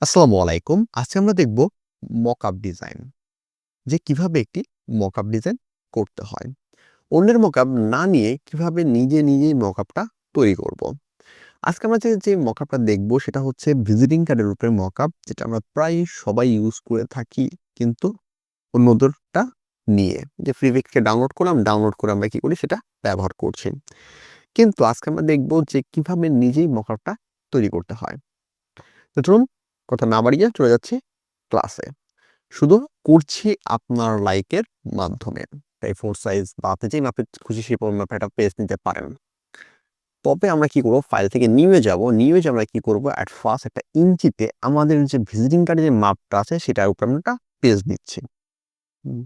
আসসালামু আলাইকুম। আজকে আমরা দেখব মকআপ ডিজাইন। যে কিভাবে একটি মকআপ ডিজাইন করতে হয়। অন্যের মকআপ না নিয়ে কিভাবে নিজেই মকআপটা তৈরি করব। আজকে আমরা যে মকআপটা দেখব সেটা হচ্ছে ভিজিটিং কার্ডের উপরে মকআপ, যেটা আমরা প্রায় সবাই ইউজ করে থাকি, কিন্তু অন্যদেরটা নিয়ে যে ফ্রিভিক থেকে ডাউনলোড করলাম, ডাউনলোড করে আমরা কি করি সেটা ব্যবহার করছি। কিন্তু আজকে আমরা দেখব যে কিভাবে নিজেই মকআপটা তৈরি করতে হয়। তো চলুন কথা না বাড়িয়ে চলে যাচ্ছি ক্লাসে। শুধু করছি আপনার লাইকের মাধ্যমে। তাই 4 সাইজ বা আপনি যেই মাপে খুশি সেই মাপে একটা পেজ নিতে পারেন। তবে আমরা কি করব, ফাইল থেকে নিউয়ে যাব। নিউয়ে যে আমরা কি করব, এট ফার্স্ট একটা ইঞ্চিতে আমাদের যে ভিজিটিং কার্ডের যে মাপটা আছে সেটার উপর আমরা একটা পেজ নিচ্ছি। হুম,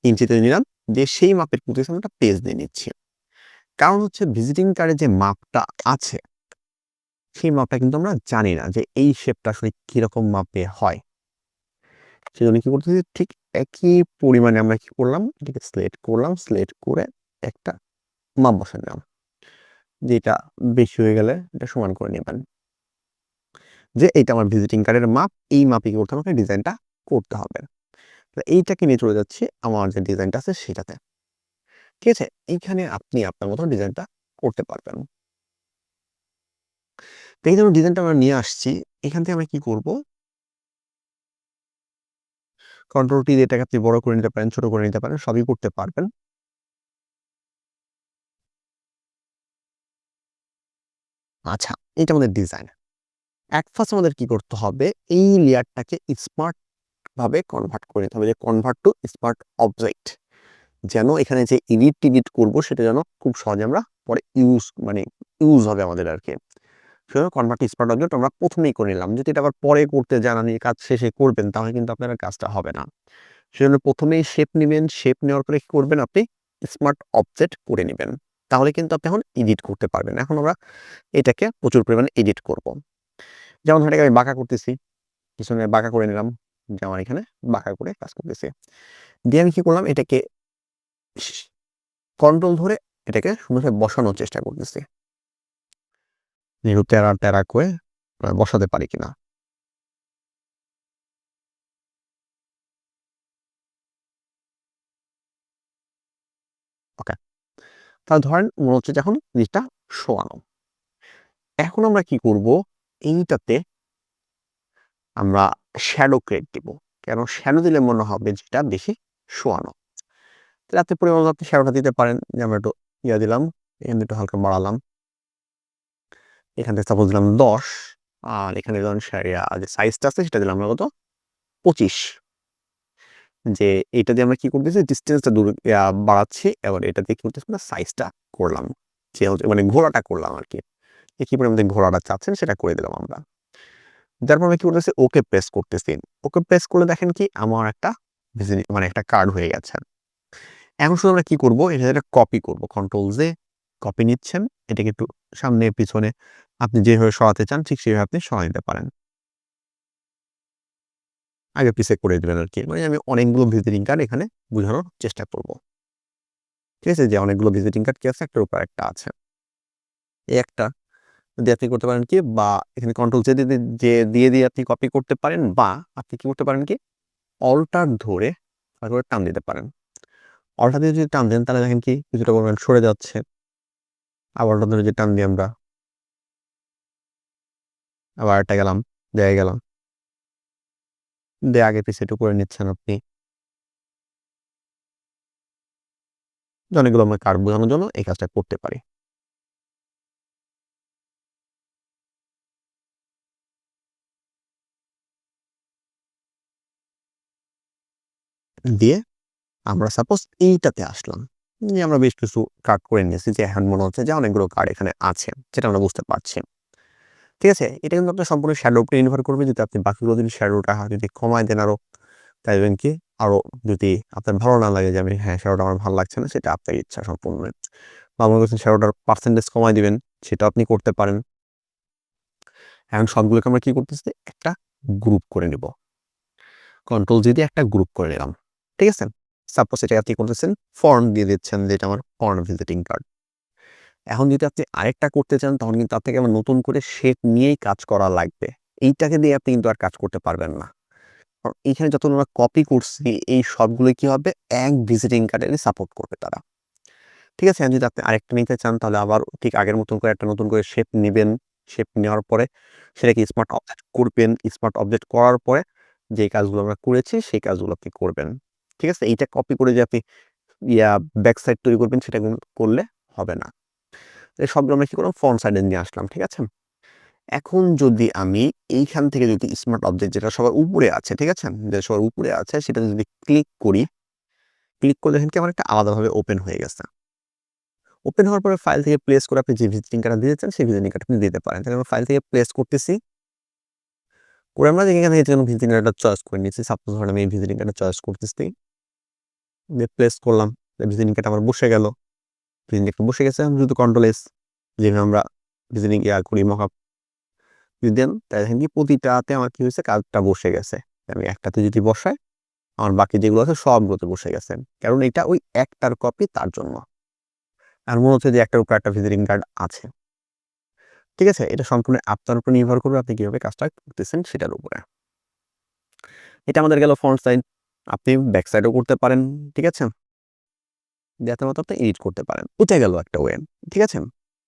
ইঞ্চিতে নিলাম, দিয়ে সেই মাপের মতো আমরা একটা পেজ দিয়ে নিচ্ছি। কারণ হচ্ছে ভিজিটিং কার্ডের যে মাপটা আছে সেই মাপটা কিন্তু আমরা জানি না যে এই শেপটা আসলে কিরকম মাপে হয়। সেজন্য কি করতেছি, ঠিক একই পরিমাণে আমরা কি করলাম, এটাকে সিলেক্ট করলাম, সিলেক্ট করে একটা মাপ বসায় নিলাম। যেটা বেশি হয়ে গেলে এটা সমান করে নেবেন। যে এইটা আমার ভিজিটিং কার্ডের মাপ, এই মাপে কি করতে হবে, আমাকে ডিজাইনটা করতে হবে। তো এইটাকে নিয়ে চলে যাচ্ছি আমার যে ডিজাইনটা আছে সেটাতে। ঠিক আছে? এইখানে আপনি আপনার মতো ডিজাইনটা করতে পারবেন। তো এই ধরুন ডিজাইনটা আমরা নিয়ে আসছি। এখান থেকে আমরা কি করব, কন্ট্রোল টি দিয়ে এটাকে আপনি বড় করে নিতে পারেন, ছোট করে নিতে পারেন, সবই করতে পারবেন। আচ্ছা, এটা আমাদের ডিজাইন। এট ফার্স্ট আমাদের কি করতে হবে, এই লেয়ারটাকে স্মার্ট ভাবে কনভার্ট করে নিতে হবে, যে কনভার্ট টু স্মার্ট অবজেক্ট। যেন এখানে যে এডিট টিডিট করবো সেটা যেন খুব সহজে আমরা পরে ইউজ হবে আমাদের আর কি। সেজন্য কনভার্ট টু স্মার্ট অবজেক্ট আমরা প্রথমেই করে নিলাম। যদি এটা আবার পরে করতে যান, আপনি কাজ শেষে করবেন, তাহলে কিন্তু আপনার আর কাজটা হবে না। সেজন্য প্রথমেই শেপ নিবেন, শেপ নেওয়ার পরে কি করবেন, আপনি স্মার্ট অবজেক্ট করে নিবেন। তাহলে কিন্তু আপনি এখন এডিট করতে পারবেন। এখন আমরা এটাকে প্রচুর পরিমাণে এডিট করব। যেমন ধরেন এটাকে আমি বাঁকা করতেছি, পিছনে বাঁকা করে নিলাম, যে আমার এখানে বাঁকা করে কাজ করতেছে। দিয়ে আমি কি করলাম, এটাকে কন্ট্রোল ধরে এটাকে সুন্দরভাবে বসানোর চেষ্টা করতেছি। যেহেতু টেরা টেরা করে বসাতে পারি কিনা। ওকে। তাহলে ধরেন মনে হচ্ছে যে এখন জিনিসটা শোয়ানো। এখন আমরা কি করব, এইটাতে আমরা শ্যাডো ক্রিয়েট দিব। কেন শ্যাডো দিলে মনে হবে যেটা বেশি শোয়ানো। তাহলে আপনি পরিমাণ মতো আপনি শ্যাডোটা দিতে পারেন। যে আমরা একটু দিলাম, এখান থেকে একটু হালকা বাড়ালাম। এখান থেকে সাপোজ দিলাম 10, আর এখানে ধরুন যে সাইজটা আছে সেটা দিলাম আমরা কত, 25। যে এটা দিয়ে আমরা কি করতেছি, ডিসটেন্সটা দূর বাড়াচ্ছি, এবার এটা দিয়ে কি করতেছি না, সাইজটা করলাম, যে হচ্ছে মানে ঘোড়াটা করলাম আর কি। কি পরিমাণ ঘোড়াটা চাচ্ছেন সেটা করে দিলাম আমরা। তারপর আমি কি করতেছি, ওকে প্রেস করতেছি। ওকে প্রেস করলে দেখেন কি আমার একটা মানে একটা কার্ড হয়ে গেছে। এখন শুধু আমরা কি করব, এটা কপি করব, কন্ট্রোল জে, কপি নিচ্ছেন, এটাকে একটু সামনে পিছনে আপনি যেভাবে সরাতে চান ঠিক সেভাবে আপনি সরাই নিতে পারেন। আগে পিছে করে দিবেন আর কি। মানে আমি অনেকগুলো ভিজিটিং কার্ড এখানে বোঝানোর চেষ্টা করব। ঠিক আছে? যে অনেকগুলো ভিজিটিং কার্ড কি আছে, একটার উপর একটা আছে। এই একটা দিয়ে আপনি করতে পারেন কি, বা এখানে কন্ট্রোল জে দিয়ে আপনি কপি করতে পারেন, বা আপনি কি করতে পারেন কি, অল্টার ধরে তারপরে টান দিতে পারেন। অল্টার দিয়ে যদি টান দেন তাহলে দেখেন কি কিছুটা পরিমাণ সরে যাচ্ছে। আবার অল্টার ধরে যে টান দিই আমরা, আবার আরেকটা গেলাম, জায়গায় গেলাম। দিয়ে আগে পিছে একটু করে নিচ্ছেন আপনি। অনেকগুলো আমরা কার্ড বোঝানোর জন্য এই কাজটা করতে পারি। দিয়ে আমরা সাপোজ এইটাতে আসলাম। যে আমরা বেশ কিছু কার্ড করে নিয়েছি, যে এখন মনে হচ্ছে যে অনেকগুলো কার্ড এখানে আছে, যেটা আমরা বুঝতে পারছি। ঠিক আছে? এটা কিন্তু আপনার সম্পূর্ণ শ্যাডো উপরে নির্ভর করবে। যদি আপনি বাকিগুলো যদি শ্যাডোটা যদি কমায় দেন আরো, চাইবেন কি আরো, যদি আপনার ভালো না লাগে যে আমি হ্যাঁ, শ্যাডোটা আমার ভালো লাগছে না, সেটা আপনার ইচ্ছা সম্পূর্ণ। বা মনে করছেন শ্যাডোটার পার্সেন্টেজ কমায় দিবেন, সেটাও আপনি করতে পারেন। এখন সবগুলোকে আমরা কি করতেছি, একটা গ্রুপ করে নিব। কন্ট্রোল জি দিয়ে একটা গ্রুপ করে নিলাম। ঠিক আছে? সাপোজ এটা আপনি করতেছেন ফন্ট দিয়ে দিচ্ছেন, যে এটা আমার ফন্ট ভিজিটিং কার্ড। এখন যদি আপনি আরেকটা করতে চান তখন কিন্তু আপনাকে আবার নতুন করে শেপ নিয়েই কাজ করা লাগবে। এইটাকে দিয়ে আপনি কিন্তু আর কাজ করতে পারবেন না। কারণ এইখানে যতগুলো আমরা কপি করছি এই সবগুলোই কি হবে এক ভিজিটিং কার্ডেরই সাপোর্ট করবে তারা। ঠিক আছে? যদি আপনি আরেকটা নিতে চান তাহলে আবার ঠিক আগের মতন করে একটা নতুন করে শেপ নিবেন। শেপ নেওয়ার পরে সেটাকে স্মার্ট অবজেক্ট করবেন। স্মার্ট অবজেক্ট করার পরে যে কাজগুলো আমরা করেছি সেই কাজগুলো আপনি করবেন। ঠিক আছে? এইটা কপি করে যে আপনি ব্যাক সাইড তৈরি করবেন সেটা কিন্তু করলে হবে না। এই সবগুলো আমরা কি করলাম ফ্রন্ট সাইডে নিয়ে আসলাম। ঠিক আছে? এখন যদি আমি এইখান থেকে যদি স্মার্ট অবজেক্ট যেটা সবার উপরে আছে, ঠিক আছে? যেটা সবার উপরে আছে সেটা যদি ক্লিক করি, ক্লিক করলে দেখেন কি আমার একটা আলাদাভাবে ওপেন হয়ে গেছে। ওপেন হওয়ার পরে ফাইল থেকে প্লেস করে আপনি যে ভিজিটিং কার্ডটা দিতে চান সেই ভিজিটিং কার্ডটা আপনি দিতে পারেন। তাহলে আমরা ফাইল থেকে প্লেস করতেছি। করে আমরা এখান থেকে যেকোনো ভিজিটিং কার্ডটা চয়েস করে নিচ্ছি। সাপোজ ধরেন আমি এই ভিজিটিং কার্ডটা চয়েস করতেছি। দিয়ে প্লেস করলাম। ভিজিটিং কার্ড আমার বসে গেল। ভিজিটিং কার্ডটা বসে গেছে। আমি শুধু কন্ট্রোল এস যেভাবে আমরা ভিজিটিং করি মকআপ যদি দেন তাহলে দেখেন কি প্রতিটাতে আমার কি হয়েছে কার্ডটা বসে গেছে। আমি একটাতে যদি বসাই আমার বাকি যেগুলো আছে সবগুলোতে বসে গেছে। কারণ এটা ওই একটার কপি তার জন্য। আর মনে হচ্ছে যে একটার উপর একটা ভিজিটিং কার্ড আছে। ঠিক আছে? এটা সম্পূর্ণ আপনার উপর নির্ভর করবে আপনি কিভাবে কাজটা করতেছেন সেটার উপরে। এটা আমাদের গেল ফ্রন্ট সাইড। আপনি ব্যাক সাইডও করতে পারেন। ঠিক আছে? যাতে মতো আপনি এডিট করতে পারেন। ওইটা গেল একটা ওয়ে। ঠিক আছে?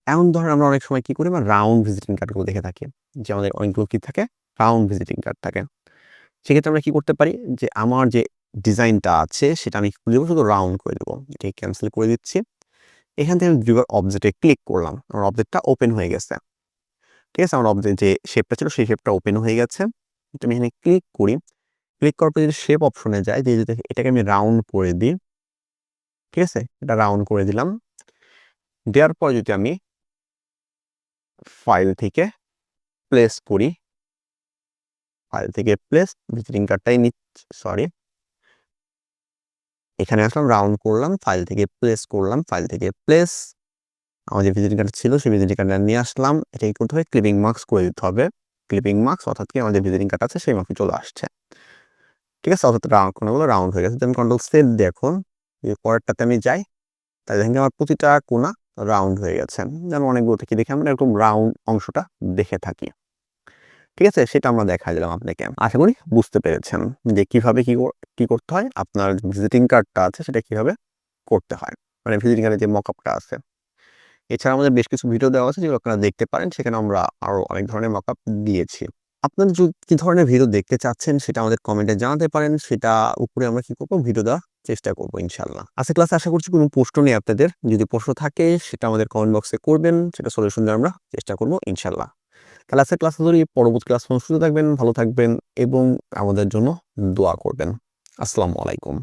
এখন ধরেন আমরা অনেক সময় কি করি আমরা রাউন্ড ভিজিটিং কার্ডগুলো দেখে থাকি। যে আমাদের অনেকগুলো কি থাকে রাউন্ড ভিজিটিং কার্ড থাকে। সেক্ষেত্রে আমরা কি করতে পারি যে আমার যে ডিজাইনটা আছে সেটা আমি কি দেবো শুধু রাউন্ড করে দেবো। এটাকে ক্যান্সেল করে দিচ্ছি। এখান থেকে আমি ভিউয়ার অবজেক্টে ক্লিক করলাম। আমার অবজেক্টটা ওপেন হয়ে গেছে। ঠিক আছে? আমার অবজেক্ট যে শেপটা ছিল সেই শেপটা ওপেন হয়ে গেছে। এটা আমি এখানে ক্লিক করি। ক্লিক করার পরে যদি শেপ অপশনে যাই যে যদি এটাকে আমি রাউন্ড করে দিই। ঠিক আছে? এটা রাউন্ড করে দিলাম। দেওয়ার পর যদি আমি ফাইল থেকে প্লেস করি। ফাইল থেকে প্লেস ভিজিটিং কার্ডটাই সরি। এখানে আসলাম রাউন্ড করলাম, ফাইল থেকে প্লেস করলাম, ফাইল থেকে প্লেস। আমার যে ভিজিটিং কার্ড ছিল সেই ভিজিটিং কার্ডটা নিয়ে আসলাম। এটা কি করতে হবে ক্লিপিং মার্কস করে দিতে হবে। ক্লিপিং মার্কস অর্থাৎ কি আমার যে ভিজিটিং কার্ড আছে সেই মার্কে চলে আসছে। ঠিক আছে? অর্থাৎ কোণাগুলো রাউন্ড হয়ে গেছে। আমি কন্ট্রোল সেট দিয়ে এখন পরেরটাতে আমি যাই। তাই দেখেন আমার প্রতিটা কোণা রাউন্ড হয়ে গেছে। যেমন অনেকগুলো থেকে দেখে আমরা এরকম রাউন্ড অংশটা দেখে থাকি। ঠিক আছে? সেটা আমরা দেখাই দিলাম আপনাকে। আশা করি বুঝতে পেরেছেন যে কিভাবে কি করতে হয়। আপনার ভিজিটিং কার্ডটা আছে সেটা কিভাবে করতে হয়। মানে ভিজিটিং কার্ডের যে মকআপটা আছে। এছাড়া আমাদের বেশ কিছু ভিডিও দেওয়া আছে যেগুলো আপনারা দেখতে পারেন। সেখানে আমরা আরো অনেক ধরনের মকআপ দিয়েছি। আপনারা কি ধরনের ভিডিও দেখতে চাচ্ছেন সেটা আমাদের কমেন্টে জানাতে পারেন। সেটা উপরে আমরা কি করব ভিডিও দেওয়ার চেষ্টা করব ইনশাআল্লাহ। আজকের ক্লাসে আশা করছি কোনো প্রশ্ন নেই আপনাদের। যদি প্রশ্ন থাকে সেটা আমাদের কমেন্ট বক্সে করবেন। সেটা সলিউশন দেওয়ার আমরা চেষ্টা করব ইনশাআল্লাহ। তাহলে আজকের ক্লাস ধরি পরবর্তী ক্লাস সুস্থ থাকবেন, ভালো থাকবেন এবং আমাদের জন্য দোয়া করবেন। আসসালামু আলাইকুম।